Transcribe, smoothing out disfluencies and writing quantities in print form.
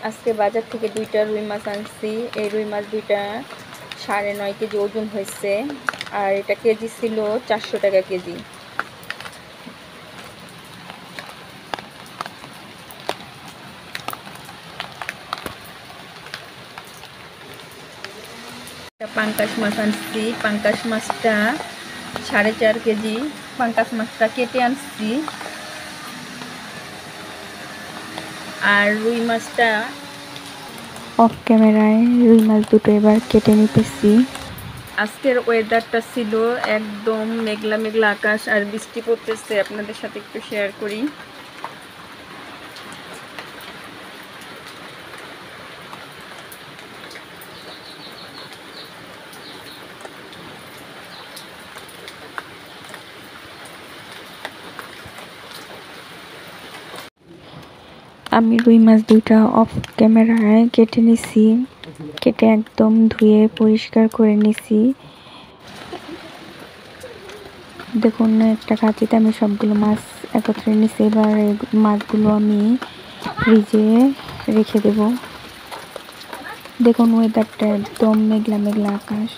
আজকে বাজার থেকে 2টা রুই মাছ আনছি। এই রুই মাছ 2টা 9.5 কেজি ওজন হয়েছে, আর এটা কেজি ছিল 400 টাকা কেজি। পাঙ্কাশ মাছ আনছি, পাঙ্কাশ মাছটা 4.5 কেজি। পাঙ্কাশ মাছটা কেটে আনছি, আর রুই মাছটা অফ ক্যামেরায় রুই মাছ দুটো এবার কেটে নিতেছি। আজকের ওয়েদারটা ছিল একদম মেঘলা মেঘলা আকাশ আর বৃষ্টি পড়তেছে, আপনাদের সাথে একটু শেয়ার করি। আমি রুই মাছ 2টা অফ ক্যামেরায় কেটে নিছি, কেটে একদম ধুয়ে পরিষ্কার করে নিছি। দেখুন একটা কাঁচিতে আমি সবগুলো মাছ একত্রে নিছি। এবার এই মাছগুলো আমি ফ্রিজে রেখে দেব। দেখুন ওয়েদারটা একদম মেঘলা মেঘলা আকাশ।